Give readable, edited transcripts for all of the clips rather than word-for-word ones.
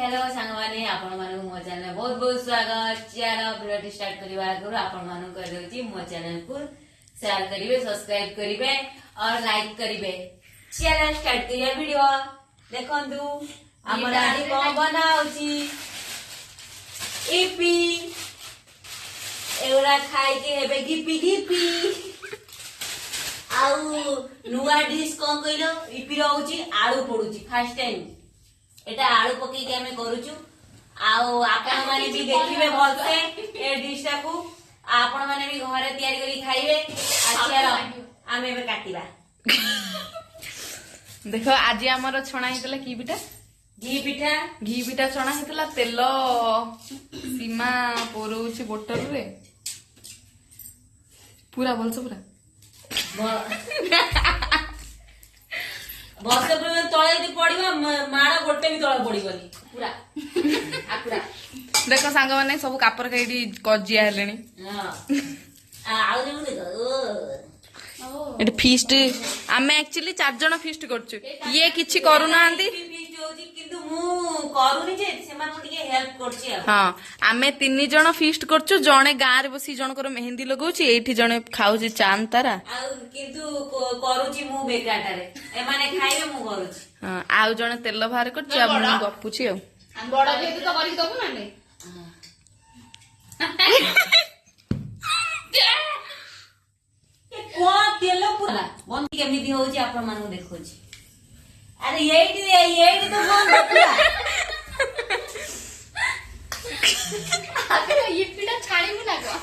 Hello सांग माने आपण मानू मो चैनल बहुत बहुत स्वागत। चलो वीडियो स्टार्ट करबा आगु आपण मानू कर देउची मो चैनल को शेयर करिवे, सब्सक्राइब करिवे और लाइक करिवे। चलो स्टार्ट करिया वीडियो। देखंतु हमर आदि को बनाउची ईपी एवरा खाई के हेबे गिपी गिपी आउ नुआ डिश कोन कइलो ईपी रहउची आलू पडुची फर्स्ट टाइम एटा आलू पकई के हमें करूचु आउ आपण माने भी देखिबे भलसे ए डिशटा को आपण माने भी घरे तयारी करी खाइबे। अच्छा आमे बे काटिबा। देखो आज आमर छणा हितला की पिठा घी पिठा छणा हितला तेल सीमा पोरउची बोतल रे पूरा बोलछ पूरा बस तले यदि पड़िबो माड़ गोटे भी तले पड़िबनी पूरा पूरा। देखो सांग माने सब कापर कैडी कजिया हेलेनी। हां आउ जे देखो एट फीस्ट आमे एक्चुअली 4 जण फीस्ट करछु ये किछि करू नांदी फीस्ट होजी किंतु मु करूनी जे सेमान टिके हेल्प करछि। हां आमे 3 जण फीस्ट करछु जणे गां रे बसी जणकर मेहंदी लगाउछि एठी जणे खाउछि चांद तारा आउ किंतु करूछि मु बेकाटारे ए माने खाइबे मु करूछि। हां आउ जणे तेल बाहर करछि आ मु गपुछि आ बड़ा जेतु तो करी दबु ना ने कोन तेल पूरा बंद केमिति होउछि आपण मानु देखोछि। अरे येइटी तो बंद पूरा अरे ये पीड़ा छाड़ी में लगो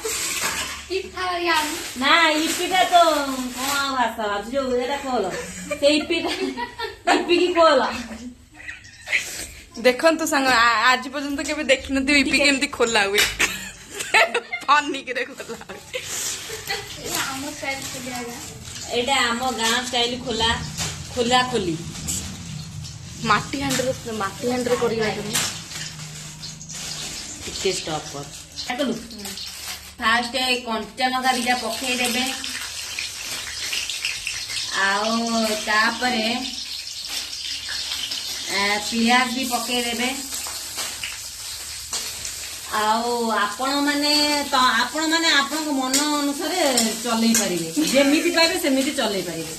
इफा यार ना इपिटा तो कोन भाषा जो एटा कोलो से इपी की कोलो देखंतु संग आज पर्यंत केबे देखिनथि ईपी केमति खोला हुए पानी के खोला हुए हम स्टाइल से दिया एटा हमो गांव स्टाइल खोला खोली माटी हांडरे करिया तुम टिके स्टॉप कर काटलु फास्ट कंचा लगा दिटा पखै देबे आओ तापरे पियाज भी पकई देबे आओ आपण माने आपण मन अनुसार चलई परिबे जेमिति पाइबे सेमिति चलई परिबे।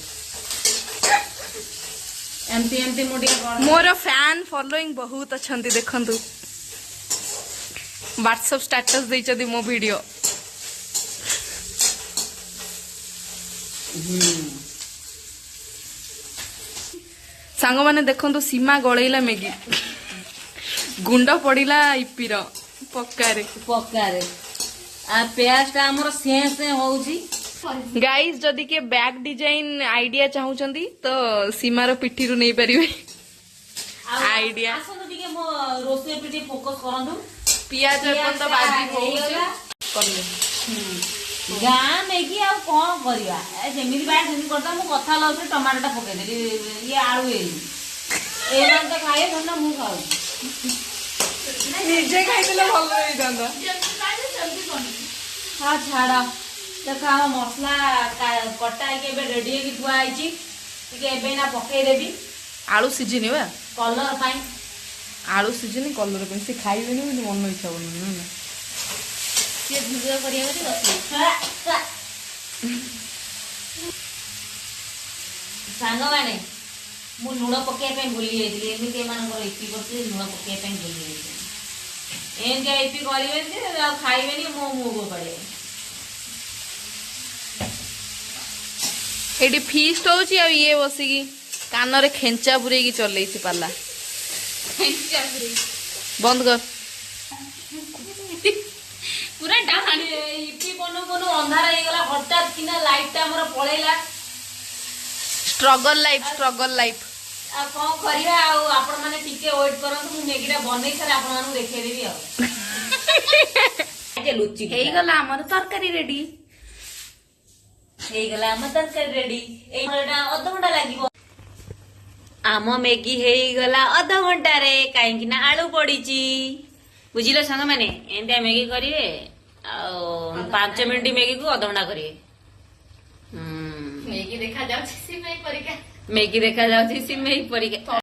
एमती मोटी मोर फैन फॉलोइंग बहुत अच्छी देखंतु व्हाट्सएप स्टेटस देइछदी मो वीडियो सांग माने देखंतु सीमा गळैला मैगी गुंड पड़िला इपिर पक्कारे आ प्याज ता हमर से होउची। गाइस जदि के बैक डिजाइन आइडिया चाहूचंदी तो सीमार पिठीरु नै परिबे आइडिया आसनु टिके मो रोसे पिठी फोकस करंदु पियाज अपन तो बाजी होउचे करले गाँ मैगी आ कौन करिया जेमिति बाय सेमिति करता मु कथा लसे टमाटो टा पके देली ये आलू ए मान तो खाए धन्ना मु खाऊ निजे खाइले भल होई जांदा हां छाड़ा देखा हम मसला कटा के बे रेडी के थुआ आइची टिके एबे ना पके देबी आलू सीजनी बा कलर पाई आलू सीजनी कलर पे से खाइबेनी मते मन इच्छा बनु ना ये भिडियो करिया गति बसली सांग माने मु लुण पके पे भूली जाइली एमिति मानकर इपी करते लुण पके पे भूली जाइली एन के इपी करिवे जे खाइबेनी मो मुगो पड़े एडी फीस्ट होची आ ये बसिकी कान रे खेंचा पुरे की चलेइछि पाला बंद कर पूरा डाहानी इपी बनो अंधार हे गला हठात किना लाइट ता हमर पळेला स्ट्रगल लाइफ आ कोन करिया आ आपण माने टिके वेट करंतु मु मैगीटा बनै सारे आपण मानु देखै देबी आ जे लुच्ची हेई गला हमर तरकारी रेडी हेई गला हमर तरकारी रेडी एटा आधा घंटा लागिबो आम मैगी हेई गला आधा घंटा रे काहे कि ना आलू पड़ीची बुझिलो संग माने एंते मैगी करिवे आ 5 मिनिट मैगी को आधा घंटा करिवे मैगी देखा जाउछि सिमई परिका मैगी देखा जाउछि सिमई परिका।